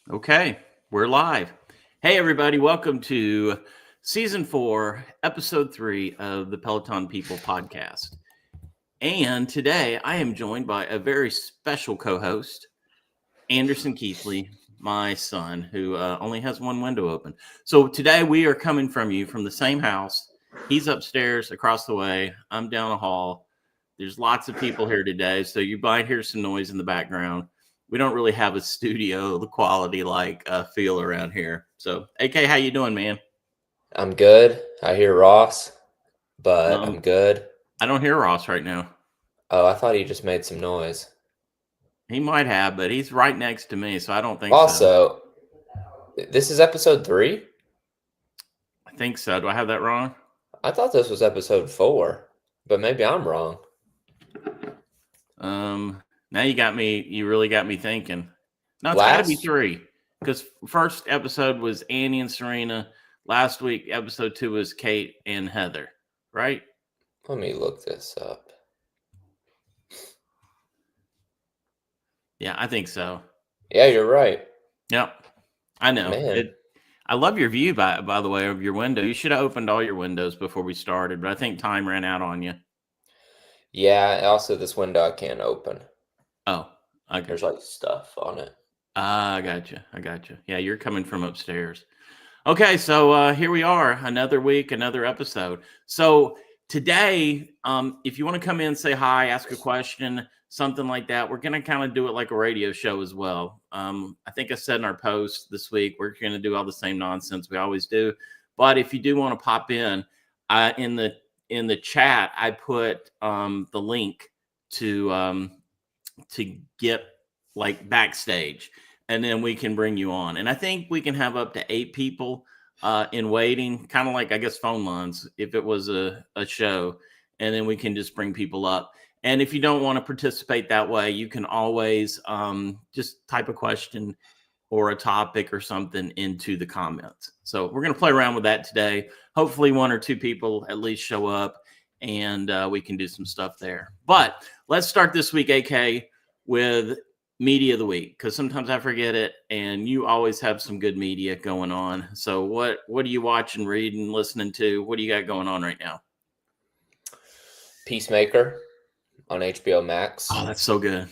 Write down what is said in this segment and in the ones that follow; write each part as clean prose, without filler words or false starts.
Okay, we're live. Hey, everybody, welcome to season 4, episode 3 of the Peloton People podcast. And today I am joined by a very special co host, Anderson Keithley, my son, who only has one window open. So today we are coming from you from the same house. He's upstairs across the way. I'm down the hall. There's lots of people here today, so you might hear some noise in the background. We don't really have a studio the quality like feel around here. So, AK, how you doing, man? I'm good. I hear Ross, but I'm Um, good. I don't hear Ross right now. Oh, I thought he just made some noise. He might have, but he's right next to me, so I don't think so. Also, this is episode 3? I think so. Do I have that wrong? I thought this was episode 4, but maybe I'm wrong. Now you really got me thinking. No, it's got to be Last, 3 because first episode was Annie and Serena. Last week, episode 2 was Kate and Heather, right? let me look this up. Yeah, I think so. Yeah, you're right. Yep, I know. Man. I love your view, by the way, of your window. You should have opened all your windows before we started, but I think time ran out on you. Yeah, also this window I can't open. Oh, okay. There's like stuff on it. I got you. Yeah, you're coming from upstairs. Okay, so here we are, another week, another episode. So today, if you want to come in, say hi, ask a question, something like that, we're going to kind of do it like a radio show as well. I think I said in our post this week, we're going to do all the same nonsense we always do. But if you do want to pop in the chat, I put the link to get like backstage, and then we can bring you on. And I think we can have up to 8 people in waiting, kind of like, I guess, phone lines if it was a show. And then we can just bring people up. And if you don't want to participate that way, you can always just type a question or a topic or something into the comments. So we're going to play around with that today. Hopefully 1 or 2 people at least show up, and we can do some stuff there. But let's start this week, AK, with media of the week, because sometimes I forget it, and you always have some good media going on. So what are you watching, reading, listening to? What do you got going on right now? Peacemaker on HBO Max. Oh, that's so good.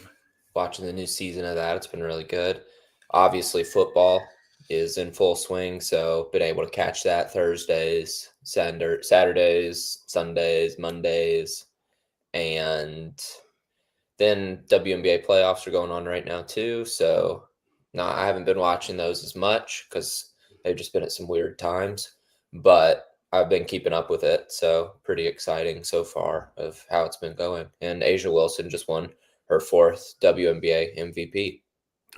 Watching the new season of that. It's been really good. Obviously, football is in full swing, so been able to catch that Thursdays, Saturdays, Sundays, Mondays, and then WNBA playoffs are going on right now too. So no, I haven't been watching those as much because they've just been at some weird times, but I've been keeping up with it. So pretty exciting so far of how it's been going. And Asia Wilson just won her 4th WNBA MVP.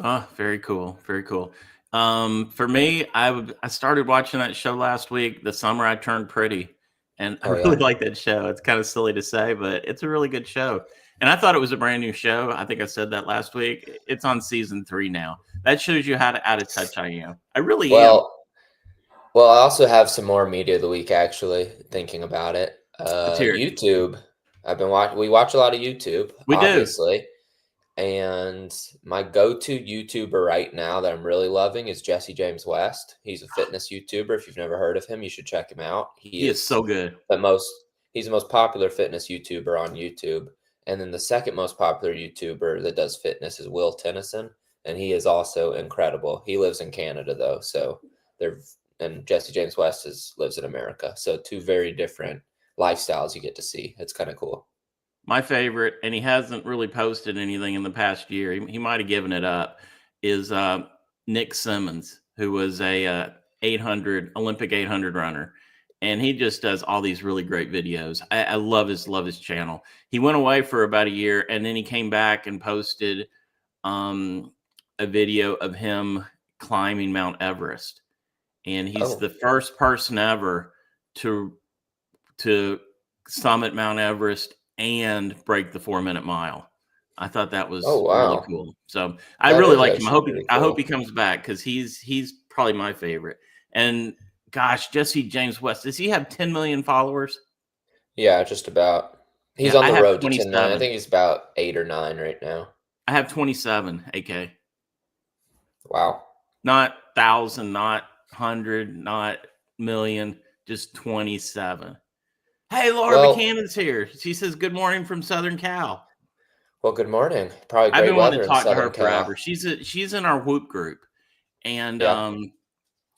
Oh, very cool. Very cool. For me, I started watching that show last week, The Summer I Turned Pretty, and I Oh really yeah. like that show. It's kind of silly to say, but it's a really good show. And I thought it was a brand new show. I think I said that last week. It's on season 3 now. That shows you how out of touch I am. I really am. Well, I also have some more media of the week actually, thinking about it. Let's hear it. YouTube. We watch a lot of YouTube, We do. obviously. And my go-to YouTuber right now that I'm really loving is Jesse James West. He's a fitness YouTuber. If you've never heard of him, you should check him out. He is so good. He's the most popular fitness YouTuber on YouTube. And then the second most popular YouTuber that does fitness is Will Tennyson, and he is also incredible. He lives in Canada though, and Jesse James West lives in America. So 2 very different lifestyles you get to see. It's kind of cool. My favorite, and he hasn't really posted anything in the past year. He might have given it up. Is Nick Simmons, who was a 800 Olympic 800 runner, and he just does all these really great videos. I love his channel. He went away for about a year, and then he came back and posted a video of him climbing Mount Everest, and he's the first person ever to summit Mount Everest and break the 4-minute mile. I thought that was really cool. So I really like him. I hope he comes back because he's probably my favorite. And gosh, Jesse James West, does he have 10 million followers? Yeah, just about. He's on the road to 10 million. I think he's about 8 or 9 right now. I have 27, AK. Wow. Not thousand, not hundred, not million, just 27. Hey, Laura Well, Buchanan's here. She says, good morning from Southern Cal. well, good morning. Probably I've great been wanting weather to in talk to Southern her Cal. forever. She's in our Whoop group, and Yeah.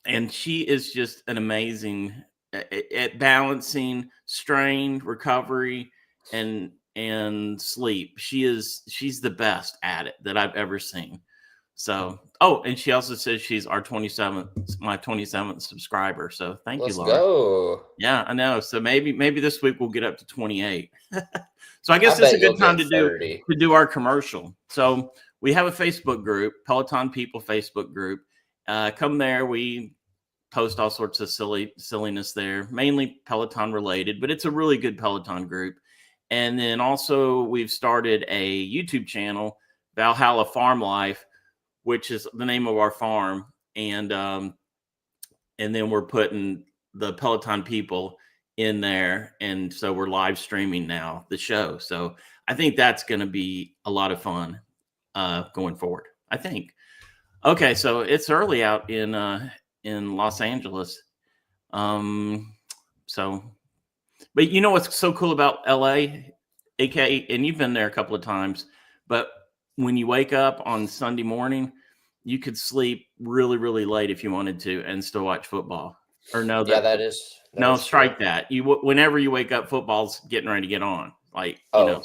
and she is just an amazing at balancing strain, recovery, and sleep. She's the best at it that I've ever seen. So, and she also says she's my 27th subscriber. So thank you, Let's Laura. go. Yeah, I know. So maybe this week we'll get up to 28. So I guess I it's a bet you'll good time get to 30. do our commercial. So we have a Facebook group, Peloton People Facebook group. Come there. We post all sorts of silliness there, mainly Peloton related, but it's a really good Peloton group. And then also we've started a YouTube channel, Valhalla Farm Life, which is the name of our farm. And then we're putting the Peloton people in there. And so we're live streaming now the show. So I think that's going to be a lot of fun going forward, I think. Okay, so it's early out in Los Angeles. So, but you know what's so cool about LA, AK, and you've been there a couple of times, but when you wake up on Sunday morning, you could sleep really, really late if you wanted to and still watch football. Or no, Yeah, that no, is true. strike that. Whenever you wake up, football's getting ready to get on. Like, Oh,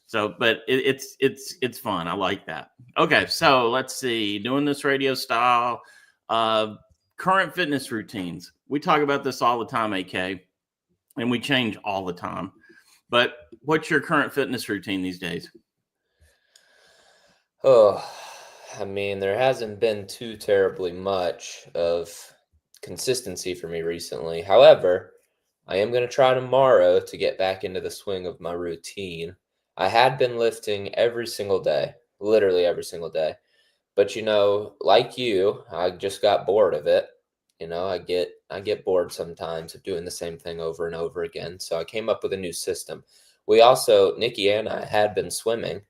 so, but it's fun. I like that. Okay, so let's see. Doing this radio style, current fitness routines. We talk about this all the time, AK, and we change all the time. But what's your current fitness routine these days? oh, I mean, there hasn't been too terribly much of consistency for me recently. However, I am going to try tomorrow to get back into the swing of my routine. I had been lifting every single day, literally every single day. But like you, I just got bored of it. I get bored sometimes of doing the same thing over and over again. So I came up with a new system. We also, Nikki and I had been swimming,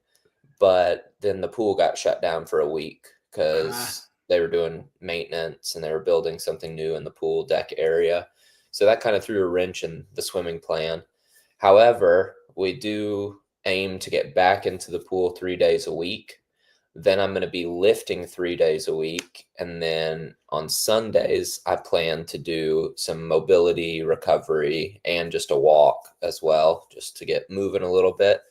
but then the pool got shut down for a week because they were doing maintenance and they were building something new in the pool deck area. So that kind of threw a wrench in the swimming plan. However, we do aim to get back into the pool 3 days a week. Then I'm going to be lifting 3 days a week. And then on Sundays, I plan to do some mobility recovery and just a walk as well, just to get moving a little bit.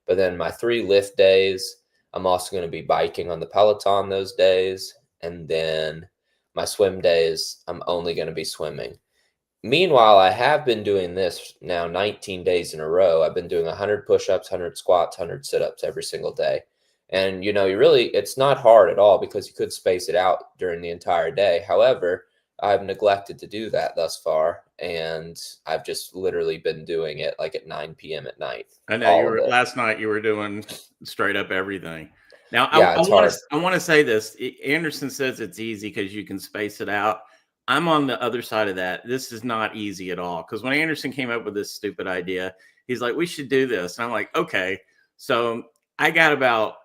But then my 3 lift days, I'm also going to be biking on the Peloton those days. And then my swim days, I'm only going to be swimming. Meanwhile, I have been doing this now 19 days in a row. I've been doing 100 push-ups, 100 squats, 100 sit-ups every single day. And, it's not hard at all because you could space it out during the entire day. However, I've neglected to do that thus far. And I've just literally been doing it like at 9 p.m. at night. I know All of it. last night you were doing straight up everything. Now Yeah, I it's want hard. to say this. Anderson says it's easy because you can space it out. I'm on the other side of that. This is not easy at all. Because when Anderson came up with this stupid idea, he's like, we should do this. And I'm like, okay. So I got about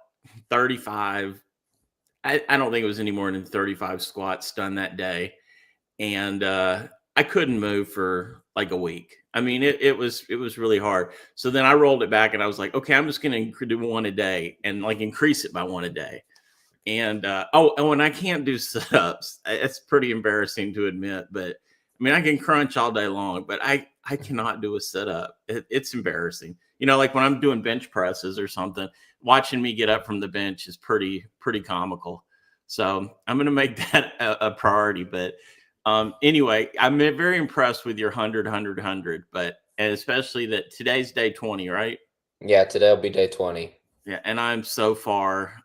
35. I don't think it was any more than 35 squats done that day. And I couldn't move for like a week. I mean, it was really hard. So then I rolled it back and I was like, okay, I'm just going to do one a day and like increase it by one a day. And and I can't do sit-ups. It's pretty embarrassing to admit, but I mean, I can crunch all day long, but I cannot do a sit-up. It's embarrassing. Like when I'm doing bench presses or something, watching me get up from the bench is pretty comical. So I'm going to make that a priority. But anyway, I'm very impressed with your 100, but and especially that today's day 20, right? Yeah, today will be day 20. Yeah, and I'm so far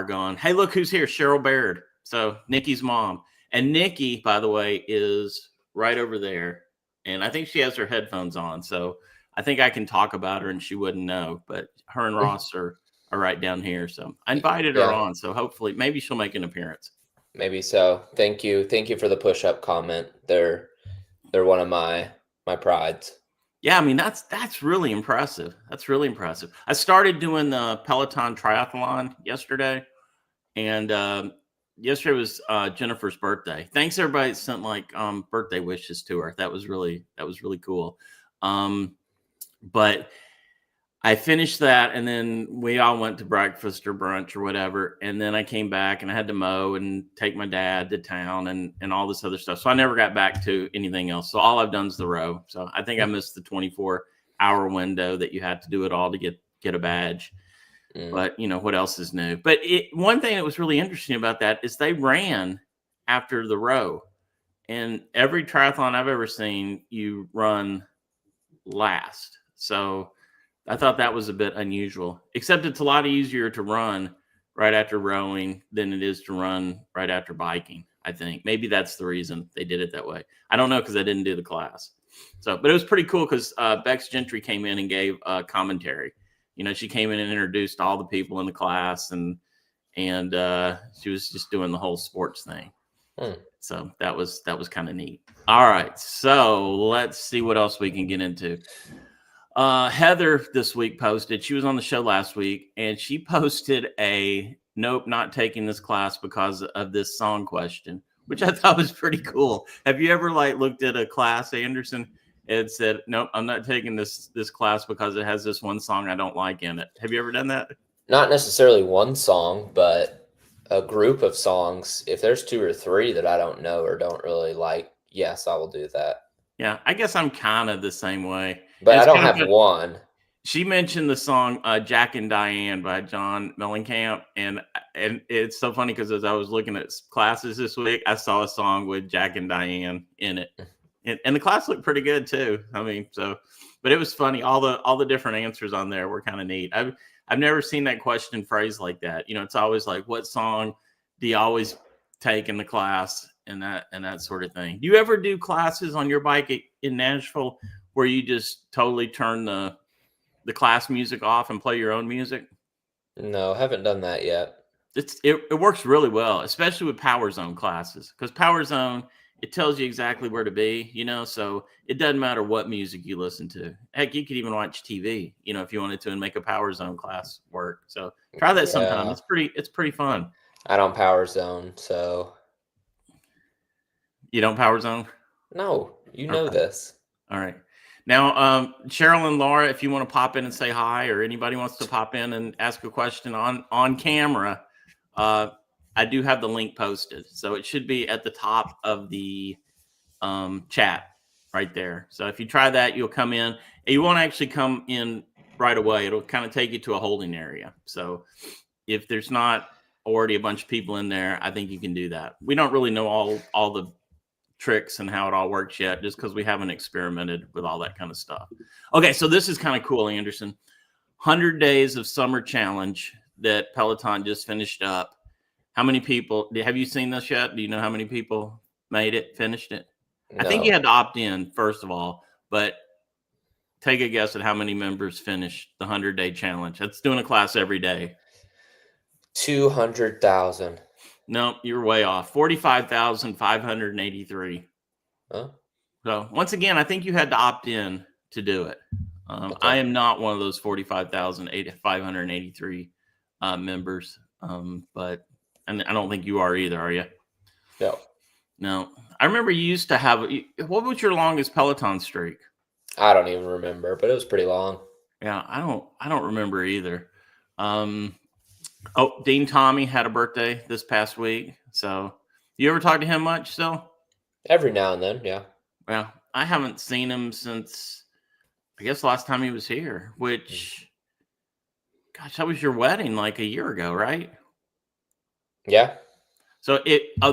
gone. Hey, look who's here, Cheryl Baird. So Nikki's mom. And Nikki, by the way, is right over there. And I think she has her headphones on. So I think I can talk about her and she wouldn't know. But her and Ross are right down here. So I invited her on. So hopefully maybe she'll make an appearance. Maybe so. Thank you for the push-up comment. They're one of my prides. Yeah, I mean that's really impressive. That's really impressive. I started doing the Peloton triathlon yesterday, and yesterday was Jennifer's birthday. Thanks everybody that sent like birthday wishes to her. That was really cool. But I finished that, and then we all went to breakfast or brunch or whatever. And then I came back and I had to mow and take my dad to town and all this other stuff. So I never got back to anything else. So all I've done is the row. So I think I missed the 24-hour window that you had to do it all to get a badge. But you know, what else is new? But one thing that was really interesting about that is they ran after the row, and every triathlon I've ever seen, you run last. So I thought that was a bit unusual, except it's a lot easier to run right after rowing than it is to run right after biking. I think maybe that's the reason they did it that way. I don't know, because I didn't do the class. So, but it was pretty cool because Bex Gentry came in and gave commentary. You know, she came in and introduced all the people in the class, and she was just doing the whole sports thing. So that was kind of neat. All right, so let's see what else we can get into. Heather this week posted, she was on the show last week, and she posted a nope, not taking this class because of this song question, which I thought was pretty cool. Have you ever like looked at a class, Anderson, and said, nope, I'm not taking this class because it has this one song I don't like in it? Have you ever done that? Not necessarily one song, but a group of songs. If there's 2 or 3 that I don't know or don't really like, yes, I will do that. Yeah, I guess I'm kind of the same way. But I don't have one. She mentioned the song Jack and Diane by John Mellencamp. And it's so funny because as I was looking at classes this week, I saw a song with Jack and Diane in it. And the class looked pretty good too. I mean, so, but it was funny. All the different answers on there were kind of neat. I've never seen that question phrased like that. You know, it's always like, what song do you always take in the class, and that sort of thing. Do you ever do classes on your bike in Nashville where you just totally turn the class music off and play your own music? No, haven't done that yet. It works really well, especially with Power Zone classes, because Power Zone, it tells you exactly where to be, you know, so it doesn't matter what music you listen to. Heck, you could even watch TV, you know, if you wanted to, and make a Power Zone class work. So try that sometime. It's pretty fun. I don't Power Zone, so. You don't Power Zone? No, you know this. All right. Now, Cheryl and Laura, if you want to pop in and say hi, or anybody wants to pop in and ask a question on camera, I do have the link posted. So it should be at the top of the chat right there. So if you try that, you'll come in. And you won't actually come in right away. It'll kind of take you to a holding area. So if there's not already a bunch of people in there, I think you can do that. We don't really know all the tricks and how it all works yet, just because we haven't experimented with all that kind of stuff. Okay, so this is kind of cool, Anderson. 100 Days of Summer Challenge that Peloton just finished up. How many people, have you seen this yet? Do you know how many people finished it? No. I think you had to opt in, first of all, but take a guess at how many members finished the 100-day challenge. That's doing a class every day. 200,000. No, you're way off. 45,583. Huh? So once again, I think you had to opt in to do it. Okay. I am not one of those 45,583 members, but and I don't think you are either, are you? No. I remember you used to have. What was your longest Peloton streak? I don't even remember, but it was pretty long. Yeah, I don't remember either. Dean Tommy had a birthday this past week. So you ever talk to him much still? Every now and then, yeah. Well, I haven't seen him since, I guess, last time he was here, which, gosh, that was your wedding like a year ago, right? Yeah. So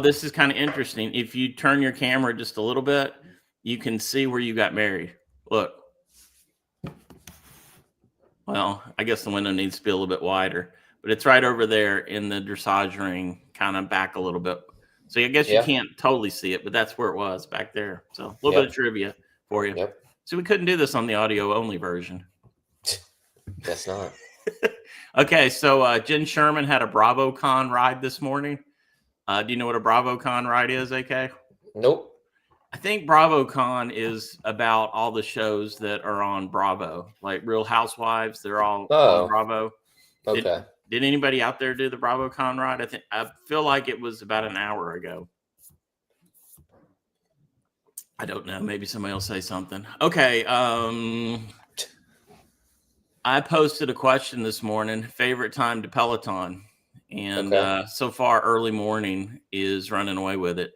this is kind of interesting. If you turn your camera just a little bit, you can see where you got married. Look. Well, I guess the window needs to be a little bit wider. But it's right over there in the dressage ring, kind of back a little bit. So I guess you can't totally see it, but that's where it was, back there. So a little bit of trivia for you. Yep. So we couldn't do this on the audio only version. Guess not. Okay, so Jen Sherman had a BravoCon ride this morning. Do you know what a BravoCon ride is, AK? Nope. I think BravoCon is about all the shows that are on Bravo, like Real Housewives. They're all on Bravo. Okay. Did anybody out there do the BravoCon ride? I feel like it was about an hour ago. I don't know. Maybe somebody will say something. Okay. I posted a question this morning, favorite time to Peloton. And so far, early morning is running away with it.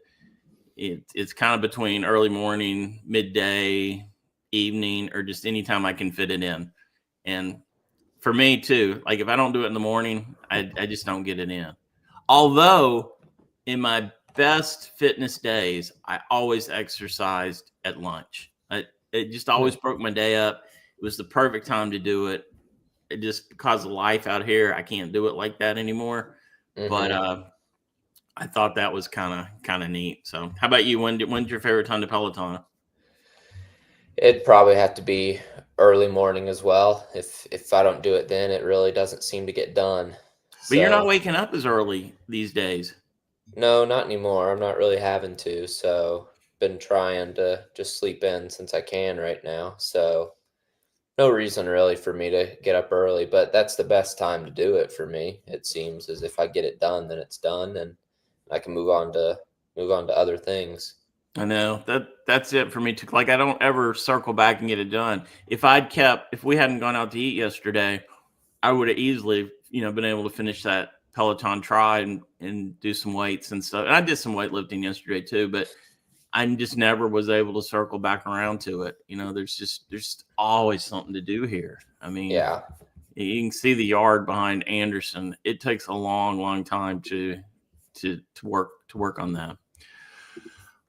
It's kind of between early morning, midday, evening, or just anytime I can fit it in. And for me too, like if I don't do it in the morning, I just don't get it in. Although in my best fitness days, I always exercised at lunch. It just always broke my day up. It was the perfect time to do it. It just because of life out here, I can't do it like that anymore. But I thought that was kind of neat. So how about you? When's your favorite time to Peloton? It'd probably have to be early morning as well. If I don't do it then, it really doesn't seem to get done. But you're not waking up as early these days. No, not anymore. I'm not really having to. So been trying to just sleep in since I can right now. So no reason really for me to get up early, but that's the best time to do it for me. It seems as if I get it done, then it's done, and I can move on to other things. I know that's it for me too. Like I don't ever circle back and get it done. If we hadn't gone out to eat yesterday, I would have easily, been able to finish that Peloton try and do some weights and stuff. And I did some weightlifting yesterday too, but I just never was able to circle back around to it. There's just always something to do here. I mean, yeah, you can see the yard behind Anderson. It takes a long, long time to work on that.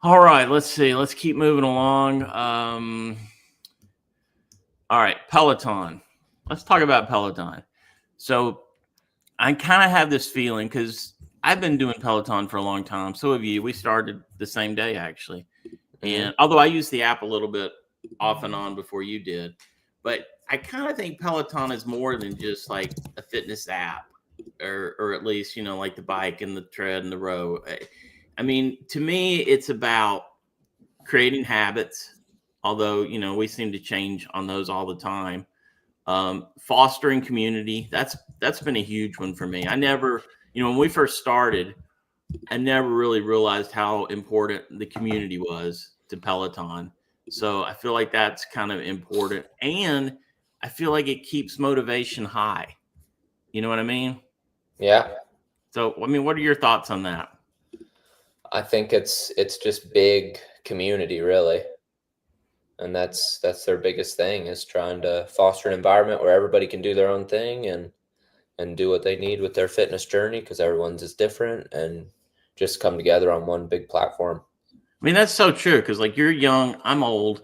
All right, let's see. Let's keep moving along. All right, Peloton. Let's talk about Peloton. So I kind of have this feeling because I've been doing Peloton for a long time. So have you. We started the same day, actually. And although I use the app a little bit off and on before you did, but I kind of think Peloton is more than just like a fitness app or at least, like the bike and the tread and the row. I mean, to me, it's about creating habits, although, we seem to change on those all the time. Fostering community, that's been a huge one for me. I never, when we first started, I never really realized how important the community was to Peloton. So I feel like that's kind of important. And I feel like it keeps motivation high. You know what I mean? Yeah. So, I mean, what are your thoughts on that? I think it's just big community, really. And that's their biggest thing, is trying to foster an environment where everybody can do their own thing and do what they need with their fitness journey, because everyone's is different, and just come together on one big platform. I mean, that's so true, because like you're young, I'm old.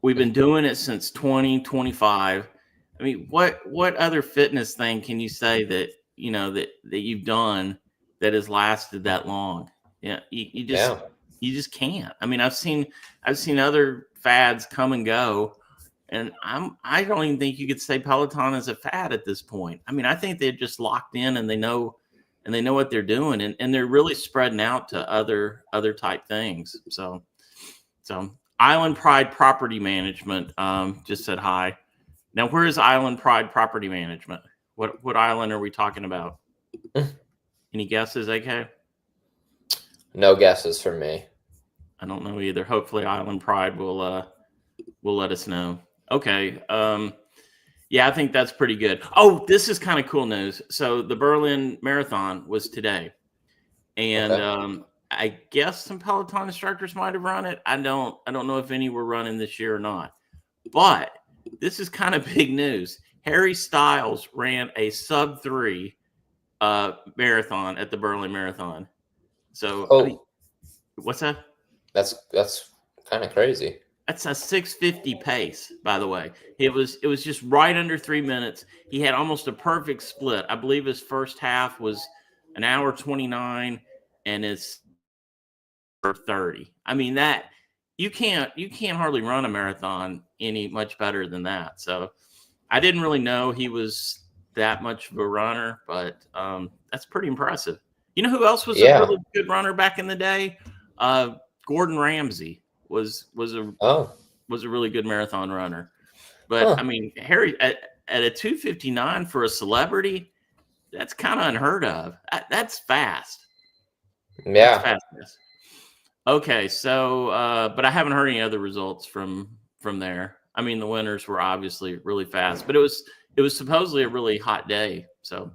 We've been doing it since 2025. I mean, what other fitness thing can you say that, that you've done that has lasted that long? Yeah, you just can't. I mean, I've seen other fads come and go, and I don't even think you could say Peloton is a fad at this point. I mean, I think they're just locked in and they know what they're doing, and they're really spreading out to other type things. So Island Pride Property Management just said hi. Now, where is Island Pride Property Management? What island are we talking about? Any guesses, AK? No guesses for me. I don't know either. Hopefully Island Pride will let us know. Okay. Yeah, I think that's pretty good. Oh, this is kind of cool news. So the Berlin Marathon was today. And I guess some Peloton instructors might have run it. I don't know if any were running this year or not. But this is kind of big news. Harry Styles ran a sub-3 marathon at the Berlin Marathon. So, I mean, what's that? That's kind of crazy. That's a 6:50 pace, by the way. It was just right under 3 minutes. He had almost a perfect split. I believe his first half was an hour 29, and it's 30. I mean, that you can't hardly run a marathon any much better than that. So, I didn't really know he was that much of a runner, but that's pretty impressive. You know who else was a really good runner back in the day? Gordon Ramsay was a really good marathon runner. But I mean, Harry at a 2:59 for a celebrity, that's kind of unheard of. That's fast. That's Yeah. fast. Okay, so but I haven't heard any other results from there. I mean, the winners were obviously really fast, but it was supposedly a really hot day. So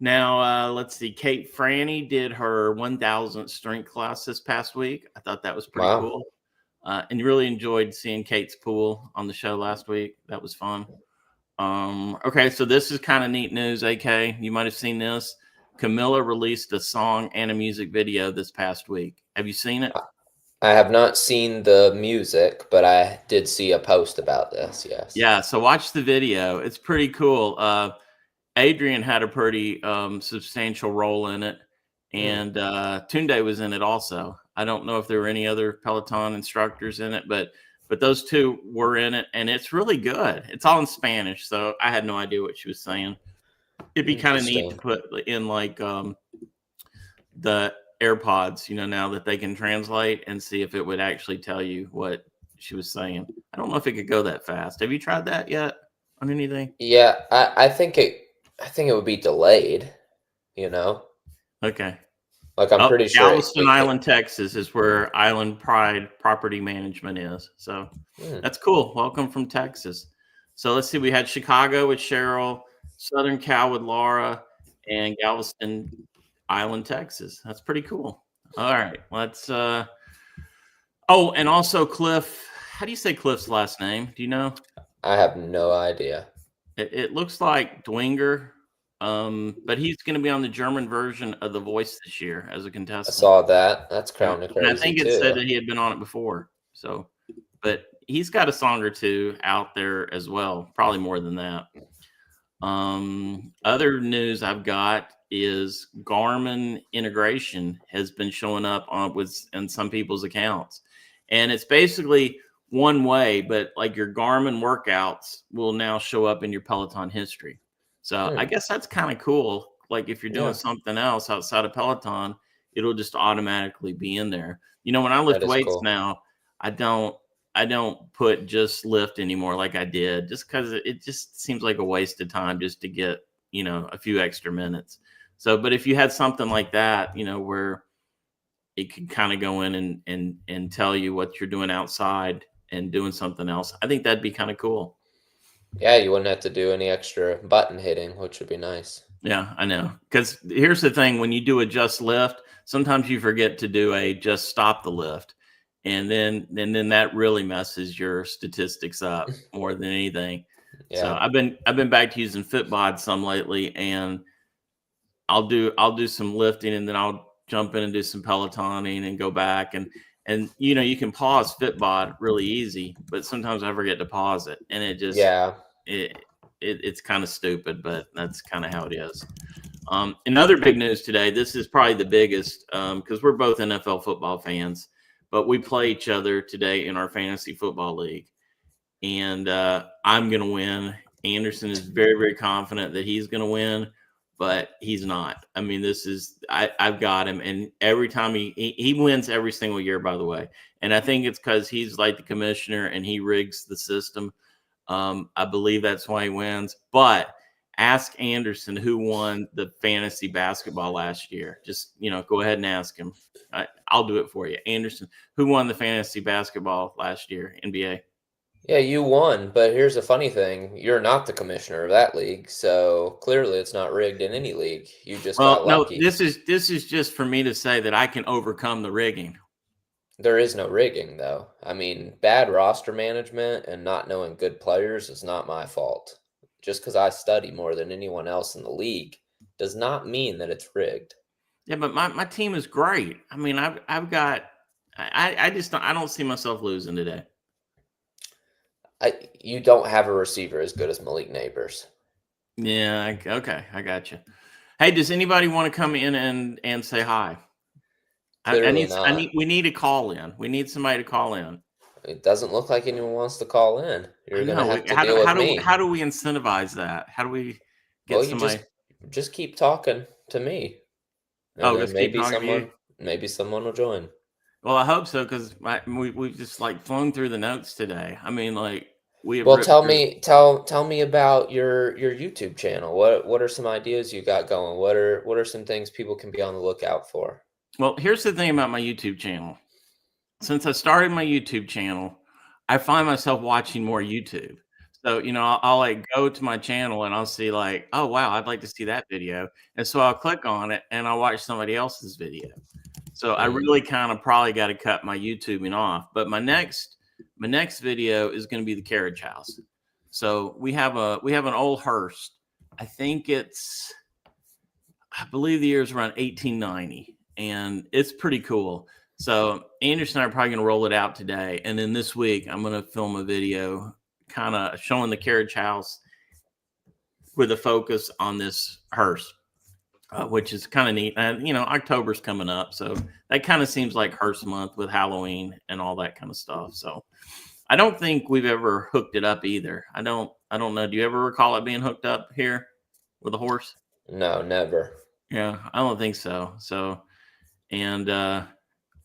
now let's see. Kate Franny did her 1,000th strength class this past week. I thought that was pretty Wow. cool, and really enjoyed seeing Kate's pool on the show last week. That was fun. Okay, so this is kind of neat news, AK. You might have seen this. Camilla released a song and a music video this past week. Have you seen it? I have not seen the music, but I did see a post about this. Yes. Yeah, so watch the video. It's pretty cool. Adrian had a pretty substantial role in it, Hmm. and Tunde was in it also. I don't know if there were any other Peloton instructors in it, but those two were in it, and it's really good. It's all in Spanish, so I had no idea what she was saying. It'd be kind of neat to Interesting. put in like the AirPods, now that they can translate, and see if it would actually tell you what she was saying. I don't know if it could go that fast. Have you tried that yet on anything? Yeah, I think it would be delayed, you know? Okay. Like I'm Oh, pretty sure Galveston Island, Texas is where Island Pride Property Management is. So hmm. that's cool. Welcome from Texas. So let's see. We had Chicago with Cheryl, Southern Cal with Laura, and Galveston Island, Texas. That's pretty cool. All right. Let's oh, and also Cliff. How do you say Cliff's last name? Do you know? I have no idea. It looks like Dwinger. But he's going to be on the German version of The Voice this year as a I contestant. saw that. That's Yeah, kind of and I crazy think it said too. that he had been on it before. So, but he's got a song or two out there as well, probably more than that. Other news I've got is Garmin integration has been showing up on in some people's accounts, and it's basically one way, but like your Garmin workouts will now show up in your Peloton history. So I Hmm. guess that's kind of cool. Like if you're doing Yeah, something else outside of Peloton, it'll just automatically be in there. When I that lift is weights cool. now, I don't I don't put just lift anymore like I did, just because it just seems like a waste of time just to get, a few extra minutes. So, but if you had something like that, where it could kind of go in and tell you what you're doing outside and doing something else, I think that'd be kind of cool. Yeah, you wouldn't have to do any extra button hitting, which would be nice. Yeah, I know. Because here's the thing: when you do a just lift, sometimes you forget to do a just stop the lift, and then that really messes your statistics up more than anything. So Yeah. I've been back to using Fitbod some lately, and I'll do some lifting, and then I'll jump in and do some Pelotoning and go back, and you can pause Fitbod really easy, but sometimes I forget to pause it, and Yeah. it, it's kind of stupid, but that's kind of how it is. Another big news today. This is probably the biggest because we're both NFL football fans, but we play each other today in our fantasy football league, and I'm going to win. Anderson is very, very confident that he's going to win, but he's not. I mean, I've got him, and every time he wins every single year, by the way, and I think it's because he's like the commissioner and he rigs the system. I believe that's why he wins. But ask Anderson who won the fantasy basketball last year. Just go ahead and ask him. I'll do it for you, Anderson. Who won the fantasy basketball last year, NBA? Yeah, you won, but here's the funny thing. You're not the commissioner of that league, so clearly it's not rigged in any league. You just Well, got no, lucky. this is just for me to say that I can overcome the rigging. There is no rigging, though. I mean, bad roster management and not knowing good players is not my fault. Just because I study more than anyone else in the league does not mean that it's rigged. Yeah, but my team is great. I mean, I've got I just don't see myself losing today. You don't have a receiver as good as Malik Neighbors. Yeah, okay, I got you. Hey, does anybody want to come in and say hi? Clearly not. We need a call in. We need somebody to call in. It doesn't look like anyone wants to call in. I You're gonna know. have to deal with me. How do we incentivize that? How do we Well, get you somebody? just keep talking to me, and Oh, then just keep talking to you. maybe someone will join. Well, I hope so because we've just like flown through the notes today. I mean, like we have Well, ripped tell through. me tell me about your YouTube channel. What are some ideas you got going? What are some things people can be on the lookout for? Well, here's the thing about my YouTube channel. Since I started my YouTube channel, I find myself watching more YouTube. So, I'll like go to my channel and I'll see like, oh wow, I'd like to see that video. And so I'll click on it and I'll watch somebody else's video. So I Mm, really kind of probably got to cut my YouTubing off. But my next video is going to be the carriage house. So we have an old hearse. I think I believe the year is around 1890, and it's pretty cool. So Anderson and I are probably going to roll it out today, and then this week I'm going to film a video, kind of showing the carriage house with a focus on this hearse, which is kind of neat. And October's coming up, so that kind of seems like hearse month with Halloween and all that kind of stuff. So I don't think we've ever hooked it up either. I don't know. Do you ever recall it being hooked up here with a horse? no, never. Yeah, I don't think so. So, and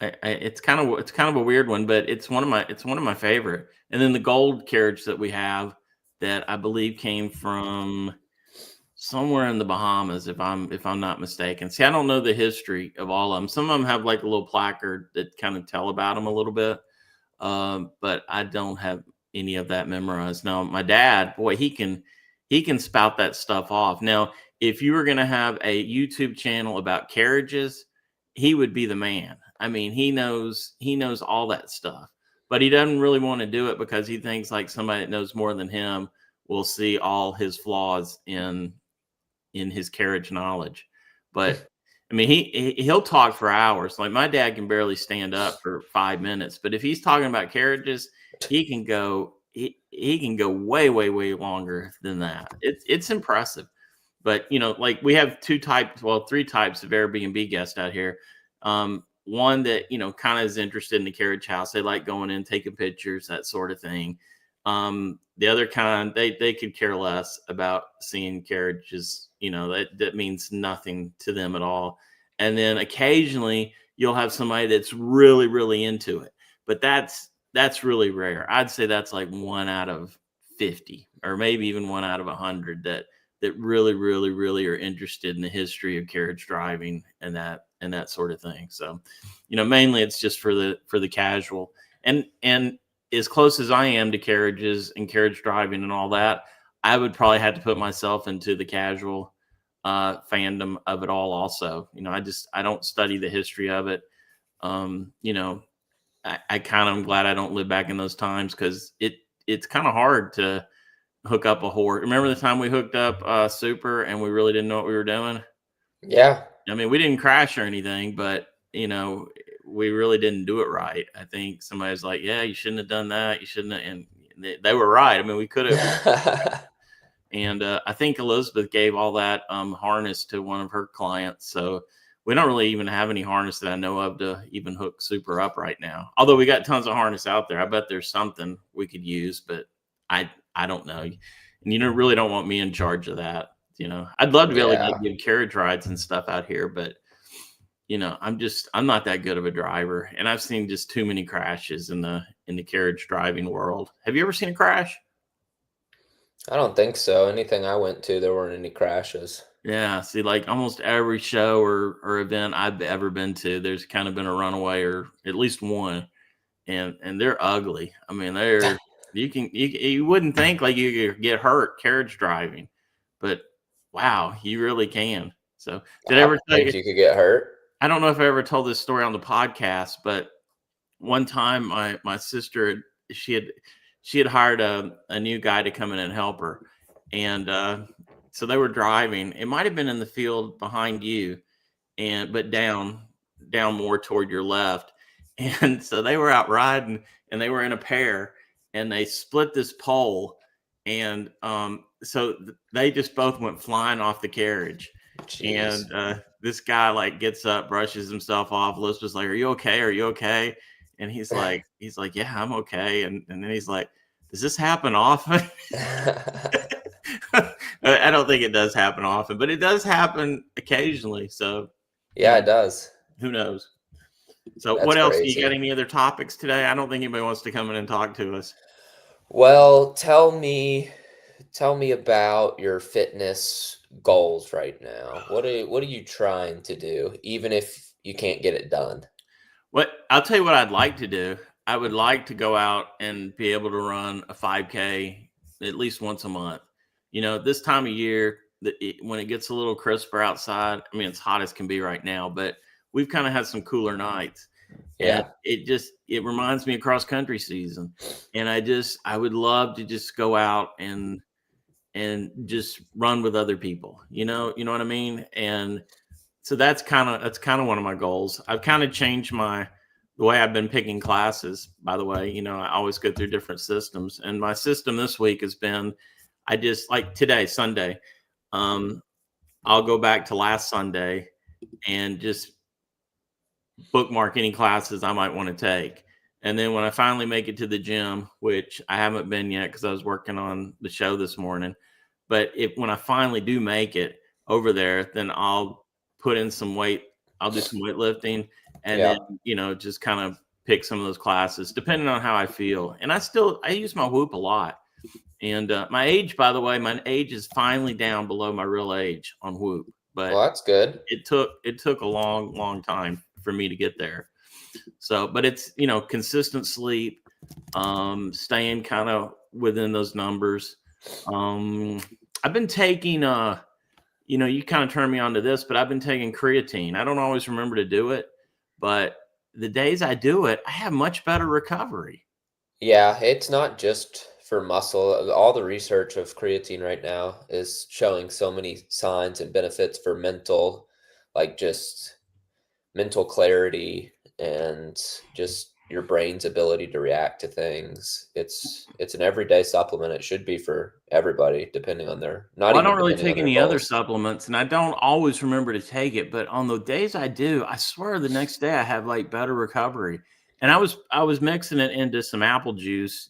it's kind of a weird one, but it's one of my favorite. And then the gold carriage that we have, that I believe came from somewhere in the Bahamas, if I'm not mistaken. See, I don't know the history of all of them. Some of them have like a little placard that kind of tell about them a little bit, but I don't have any of that memorized. Now, my dad, boy, he can spout that stuff off. Now, if you were going to have a YouTube channel about carriages, he would be the man. I mean, he knows all that stuff, but he doesn't really want to do it because he thinks like somebody that knows more than him will see all his flaws in his carriage knowledge. But I mean, he'll talk for hours. Like my dad can barely stand up for 5 minutes, but if he's talking about carriages, he can go way, way, way longer than that. It's impressive. But like we have three types of Airbnb guests out here. One that kind of is interested in the carriage house. They like going in, taking pictures, that sort of thing. The other kind, they could care less about seeing carriages. That means nothing to them at all. And then occasionally you'll have somebody that's really, really into it, but that's really rare. I'd say that's like 1 out of 50, or maybe even 1 out of 100 that really, really, really are interested in the history of carriage driving and that sort of thing. So, mainly it's just for the casual, and as close as I am to carriages and carriage driving and all that, I would probably have to put myself into the casual fandom of it all. Also, I don't study the history of it. Um, you know, I kind of am glad I don't live back in those times, because it's kind of hard to hook up a horse. Remember the time we hooked up Super and we really didn't know what we were doing? Yeah. I mean, we didn't crash or anything, but we really didn't do it right. I think somebody's like, "Yeah, you shouldn't have done that. You shouldn't have," and they were right. I mean, we could have. And I think Elizabeth gave all that harness to one of her clients. So we don't really even have any harness that I know of to even hook Super up right now. Although we got tons of harness out there. I bet there's something we could use, but I don't know. And really don't want me in charge of that. I'd love to be able to Yeah. give carriage rides and stuff out here, but I'm not that good of a driver, and I've seen just too many crashes in the carriage driving world. Have you ever seen a crash? I don't think so. Anything I went to, there weren't any crashes. Yeah, see, like almost every show or event I've ever been to, there's kind of been a runaway, or at least one, and they're ugly. I mean, you wouldn't think like you could get hurt carriage driving, but wow, you really can. So, did I I ever tell you? think you could get hurt. I don't know if I ever told this story on the podcast, but one time my sister, she had hired a new guy to come in and help her, and so they were driving. It might have been in the field behind you, but down more toward your left. And so they were out riding, and they were in a pair, and they split this pole, and so they just both went flying off the carriage. And Jeez. this guy like gets up, brushes himself off. Elizabeth's like, "Are you okay? Are you okay?" And he's like, "Yeah, I'm okay." And then he's like, "Does this happen often?" I don't think it does happen often, but it does happen occasionally. So, you Yeah, know, it does. who knows? So, That's what else? You got crazy. any other topics today? I don't think anybody wants to come in and talk to us. Well, tell me about your fitness goals right now. What are you trying to do, even if you can't get it done? What I'll tell you what I'd like to do. I would like to go out and be able to run a 5K at least once a month. This time of year, when it gets a little crisper outside, I mean, it's hot as can be right now, but we've kind of had some cooler nights, and Yeah. it reminds me of cross country season, and I would love to just go out and just run with other people. You know what I mean? And so that's kind of one of my goals. I've kind of changed the way I've been picking classes. By the way, I always go through different systems, and my system this week has been I just like today, Sunday. Um, I'll go back to last Sunday and just bookmark any classes I might want to take. And then when I finally make it to the gym, which I haven't been yet because I was working on the show this morning, but if when I finally do make it over there, then I'll put in some weight. I'll do some weightlifting, and then Yeah. just kind of pick some of those classes depending on how I feel. And I use my Whoop a lot. And my age, by the way, my age is finally down below my real age on Whoop, Well, but that's good. it took a long, long time for me to get there. So, but it's consistent sleep, staying kind of within those numbers. Um, I've been taking you kind of turned me on to this, but I've been taking creatine. I don't always remember to do it, but the days I do it, I have much better recovery. Yeah, it's not just for muscle. All the research of creatine right now is showing so many signs and benefits for mental, like just mental clarity and just your brain's ability to react to things. It's an everyday supplement. It should be for everybody, depending on their not Well, I even don't really depending on take their any other goals. supplements, and I don't always remember to take it. But on the days I do, I swear the next day I have like better recovery. And I was mixing it into some apple juice,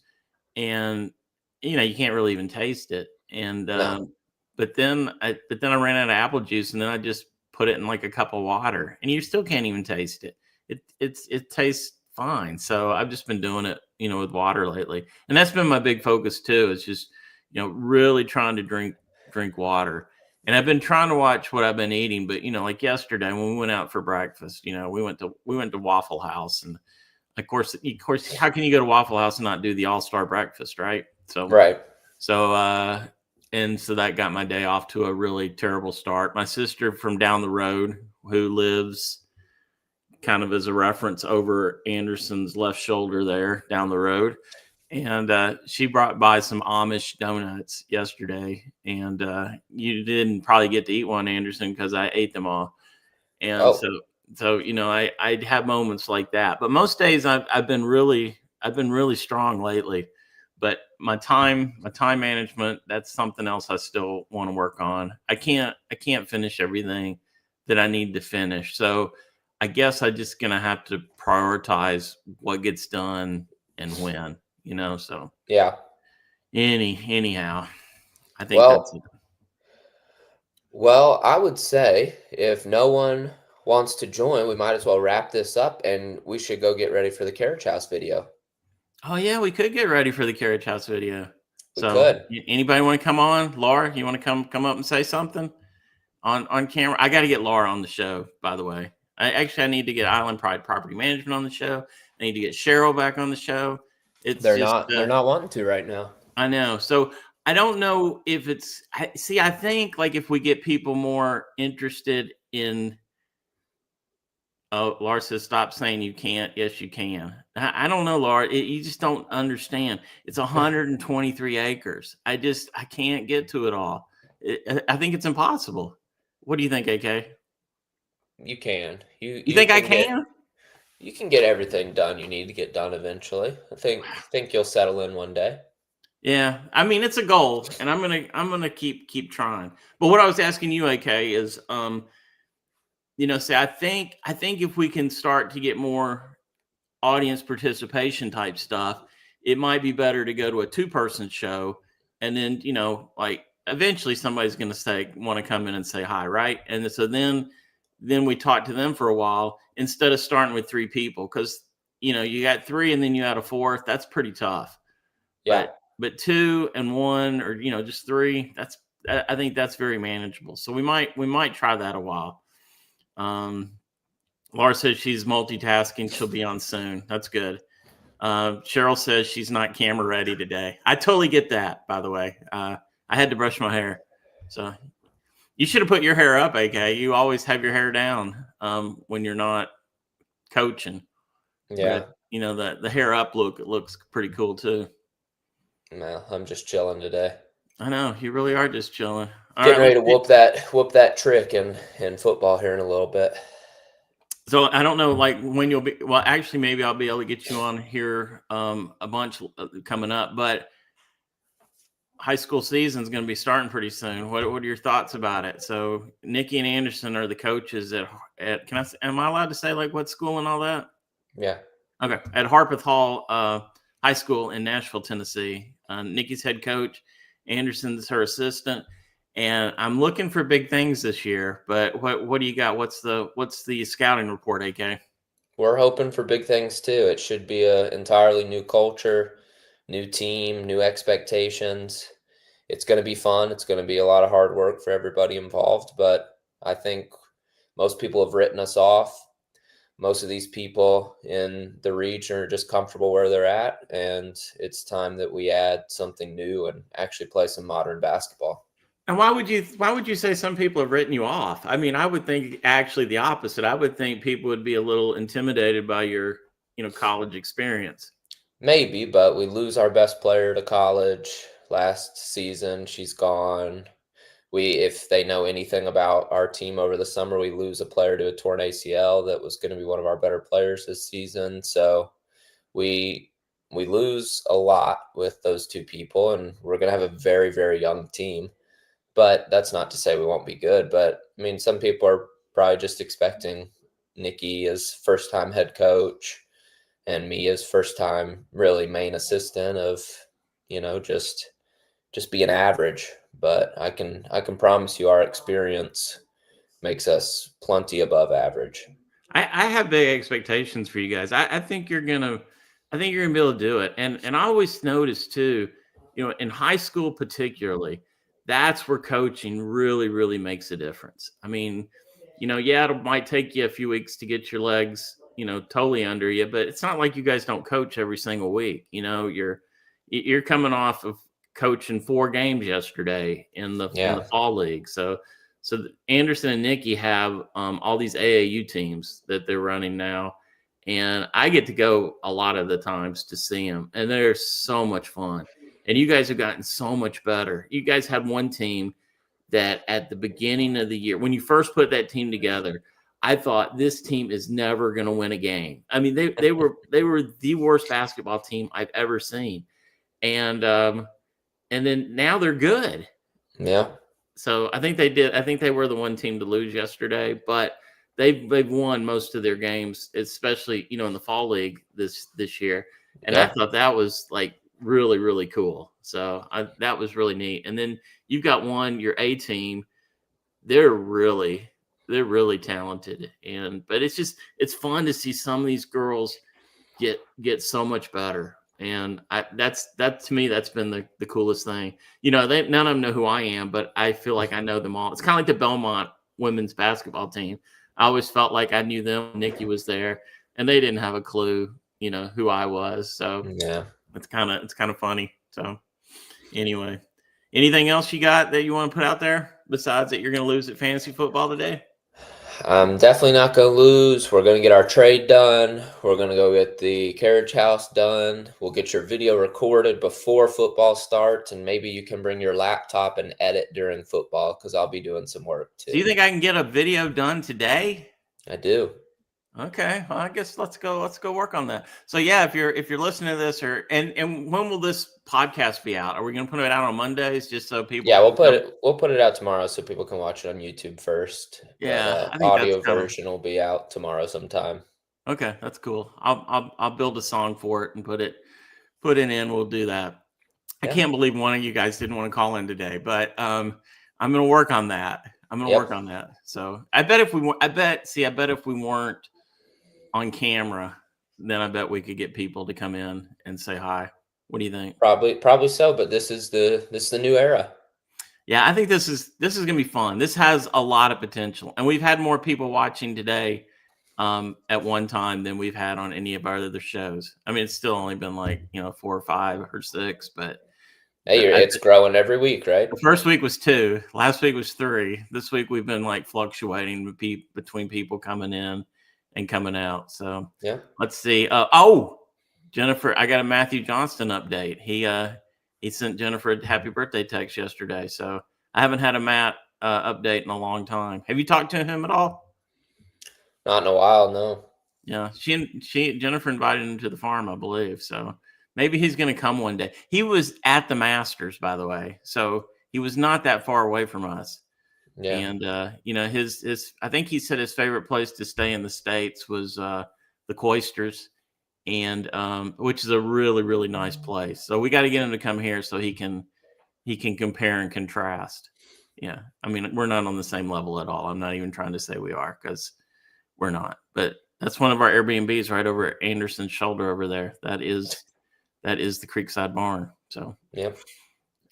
and you can't really even taste it. And No. but then I ran out of apple juice, and then I just put it in like a cup of water, and you still can't even taste it. It tastes fine. So I've just been doing it, with water lately, and that's been my big focus too. Is just really trying to drink water. And I've been trying to watch what I've been eating, but like yesterday when we went out for breakfast, we went to Waffle House, and of course, how can you go to Waffle House and not do the all-star breakfast, right? Right. So and so that got my day off to a really terrible start. My sister from down the road, who lives kind of as a reference over Anderson's left shoulder there down the road, and she brought by some Amish donuts yesterday, and you didn't probably get to eat one, Anderson, because I ate them all. And so Oh, so I have moments like that, but most days I've been really strong lately. But my time management, that's something else I still want to work on. I can't finish everything that I need to finish. So I guess I just gonna have to prioritize what gets done and when. So yeah. anyhow, I think that's Well, it. well, I would say if no one wants to join, we might as well wrap this up and we should go get ready for the carriage house video. Oh yeah, we could get ready for the carriage house video. We So could. anybody want to come on? Laura, you want to come up and say something on camera? I got to get Laura on the show, by the way. I need to get Island Pride Property Management on the show. I need to get Cheryl back on the show. It's They're just not they're not wanting to right now. I know. So I don't know if I think like if we get people more interested in. Oh, Laura says, "Stop saying you can't. Yes, you can." I don't know, Laura. You just don't understand. It's 123 acres. I can't get to it all. I think it's impossible. What do you think, AK? You can. You You you think I can get can? you can get everything done you need to get done eventually. I think you'll settle in one day. Yeah. I mean, it's a goal, and I'm gonna keep trying. But what I was asking you, AK, is say I think if we can start to get more audience participation type stuff, it might be better to go to a two-person show, and then like eventually somebody's going to say want to come in and say hi, right? And so then we talk to them for a while instead of starting with three people, because you got three and then you add a fourth. That's pretty tough. Yeah. But but 2 and 1, or just 3. I think that's very manageable. So we might try that a while. Laura says she's multitasking. She'll be on soon. That's good. Cheryl says she's not camera ready today. I totally get that, by the way. I had to brush my hair. So you should have put your hair up, AK. You always have your hair down when you're not coaching. Yeah. But, the hair up looks pretty cool too. No, I'm just chilling today. I know. You really are just chilling. Getting ready to whoop that trick in football here in a little bit. So I don't know, like, when you'll be. Well, actually, maybe I'll be able to get you on here a bunch coming up. But high school season is going to be starting pretty soon. What are your thoughts about it? So Nikki and Anderson are the coaches at. Am I allowed to say like what school and all that? Yeah. Okay, at Harpeth Hall High School in Nashville, Tennessee. Nikki's head coach, Anderson's her assistant. And I'm looking for big things this year, but what do you got? What's the scouting report, AK? We're hoping for big things too. It should be an entirely new culture, new team, new expectations. It's going to be fun. It's going to be a lot of hard work for everybody involved, but I think most people have written us off. Most of these people in the region are just comfortable where they're at, and it's time that we add something new and actually play some modern basketball. And why would you say some people have written you off? I mean, I would think actually the opposite. I would think people would be a little intimidated by your, college experience. Maybe, but we lose our best player to college last season. She's gone. If they know anything about our team over the summer, we lose a player to a torn ACL that was going to be one of our better players this season. So we lose a lot with those two people, and we're going to have a very, very young team. But that's not to say we won't be good. But, I mean, some people are probably just expecting Nikki as first-time head coach and me as first-time really main assistant of, just being average. But I can promise you our experience makes us plenty above average. I have big expectations for you guys. I think you're gonna be able to do it. And I always notice too, in high school particularly, that's where coaching really, really makes a difference. I mean, it might take you a few weeks to get your legs, totally under you, but it's not like you guys don't coach every single week. You're coming off of coaching 4 games yesterday in the fall league. So Anderson and Nikki have all these AAU teams that they're running now. And I get to go a lot of the times to see them. And they're so much fun. And you guys have gotten so much better. You guys had one team that at the beginning of the year, when you first put that team together, I thought this team is never going to win a game. I mean, they were the worst basketball team I've ever seen. And then now they're good. Yeah. So I think they were the one team to lose yesterday, but they've won most of their games, especially, in the fall league this year. And I thought that was like really, really cool. So that was really neat. And then you've got your A team. They're really talented. But it's fun to see some of these girls get so much better. And that to me, that's been the coolest thing. None of them know who I am, but I feel like I know them all. It's kind of like the Belmont women's basketball team. I always felt like I knew them. Nikki was there, and they didn't have a clue, who I was. So yeah, it's kind of funny. So anyway, anything else you got that you want to put out there besides that you're going to lose at fantasy football today? I'm definitely not going to lose. We're going to get our trade done. We're going to go get the carriage house done. We'll get your video recorded before football starts, and maybe you can bring your laptop and edit during football because I'll be doing some work too. Do you think I can get a video done today? I do. Okay, well, I guess let's go work on that. So yeah, if you're listening to this, and when will this podcast be out? Are we going to put it out on Mondays just so people? Yeah, we'll put it out tomorrow so people can watch it on YouTube first. Yeah, but, audio version will be out tomorrow sometime. Okay, that's cool. I'll build a song for it and put it in. We'll do that. Yeah. I can't believe one of you guys didn't want to call in today, but I'm going to work on that. Work on that. So I bet if we weren't on camera, then I bet we could get people to come in and say hi. What do you think? Probably so, but this is the new era. Yeah, I think this is gonna be fun. This has a lot of potential, and we've had more people watching today at one time than we've had on any of our other shows. I mean, it's still only been like 4 or 5 or 6, but Hey, it's growing every week, right? the first week was 2, last week was 3. This week we've been like fluctuating between people coming in and coming out. So Yeah. let's see. Jennifer, I got a Matthew Johnston update. He sent Jennifer a happy birthday text yesterday. So I haven't had a Matt update in a long time. Have you talked to him at all? Not in a while, no. Yeah, Jennifer invited him to the farm, I believe. So maybe he's going to come one day. He was at the Masters, by the way, so he was not that far away from us. Yeah. And his I think he said his favorite place to stay in the States was the Cloisters, and which is a really, really nice place. So we got to get him to come here so he can compare and contrast. Yeah, I mean, we're not on the same level at all. I'm not even trying to say we are, because we're not. But that's one of our Airbnbs right over at Anderson's shoulder over there. That is the Creekside Barn. So Yep.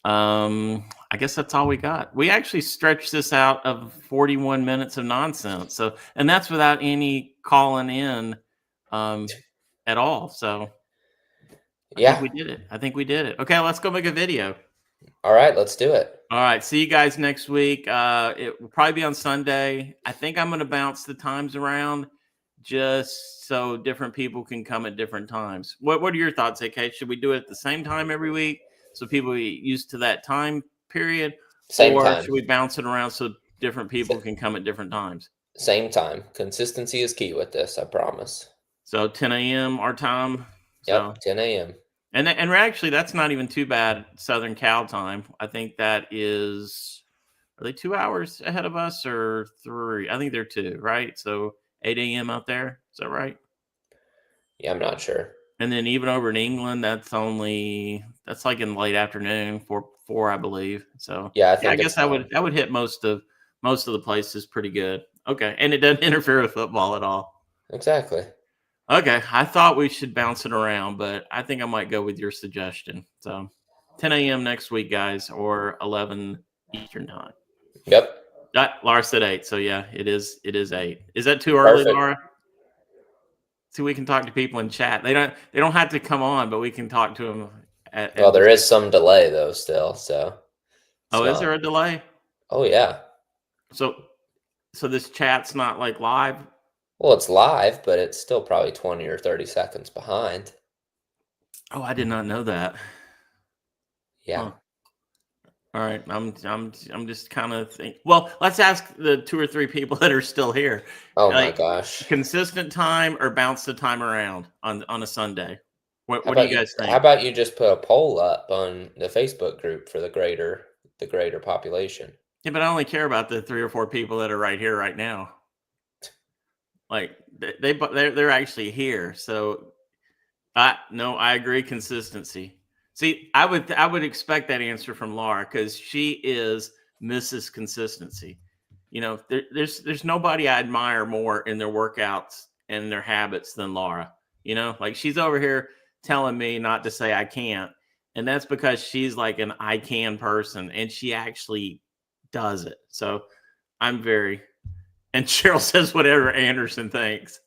I guess that's all we got. We actually stretched this out of 41 minutes of nonsense. So, and that's without any calling in at all. So I think we did it. Okay, let's go make a video. All right, let's do it. All right, see you guys next week. It will probably be on Sunday. I think I'm going to bounce the times around just so different people can come at different times. What are your thoughts, AK? Should we do it at the same time every week so people get used to that time period? Same time. Should we bounce it around so different people can come at different times? Same time. Consistency is key with this, I promise. So 10 a.m. our time. Yep, 10 a.m. And actually, that's not even too bad Southern Cal time. I think that is, are they 2 hours ahead of us or 3? I think they're 2, right? So 8 a.m. out there. Is that right? Yeah, I'm not sure. And then even over in England, that's like in late afternoon, 4, I believe. So yeah, I guess that would hit most of the places pretty good. Okay, and it doesn't interfere with football at all. Exactly. Okay, I thought we should bounce it around, but I think I might go with your suggestion. So 10 a.m. next week, guys, or 11 Eastern time. Yep. Laura said 8, so yeah, it is 8. Is that too early, Perfect. Laura? So we can talk to people in chat. They don't have to come on, but we can talk to them. Well, there is some delay though still, so. Is there a delay? Oh yeah. So this chat's not like live? Well, it's live, but it's still probably 20 or 30 seconds behind. Oh, I did not know that. Yeah. Huh. All right, I'm just kind of thinking. Well, let's ask the 2 or 3 people that are still here. Oh my gosh. Consistent time or bounce the time around on a Sunday? What do you guys think? How about you just put a poll up on the Facebook group for the greater population? Yeah, but I only care about the 3 or 4 people that are right here right now. Like they're actually here. So I agree. Consistency. See, I would expect that answer from Laura, because she is Mrs. Consistency. There's nobody I admire more in their workouts and their habits than Laura. Like she's over here telling me not to say I can't, and that's because she's like an I can person, and she actually does it. So I'm very. And Cheryl says whatever Anderson thinks.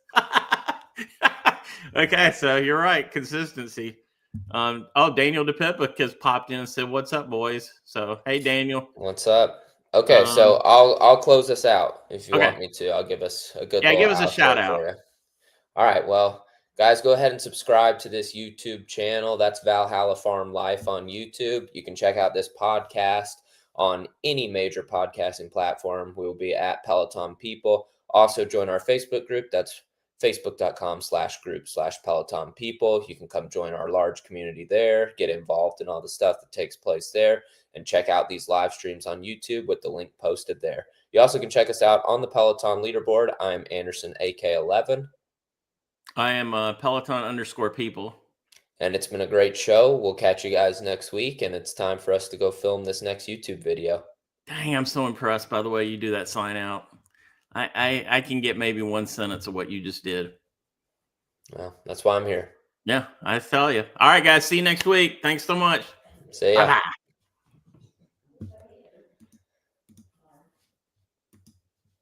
Okay, so you're right. Consistency. Daniel DePipa has popped in and said, "What's up, boys?" So, hey, Daniel. What's up? Okay, so I'll close this out if you want me to. I'll give us a good. Yeah, give us a shout out. All right, well, guys, go ahead and subscribe to this YouTube channel. That's Valhalla Farm Life on YouTube. You can check out this podcast on any major podcasting platform. We will be at Peloton People. Also join our Facebook group. That's facebook.com/group/Peloton People. You can come join our large community there, get involved in all the stuff that takes place there, and check out these live streams on YouTube with the link posted there. You also can check us out on the Peloton leaderboard. I am Anderson AK11. I am Peloton_people. And it's been a great show. We'll catch you guys next week, and it's time for us to go film this next YouTube video. Dang, I'm so impressed by the way you do that sign out. I can get maybe one sentence of what you just did. Well, that's why I'm here. Yeah, I tell you. All right, guys. See you next week. Thanks so much. See ya. Bye-bye.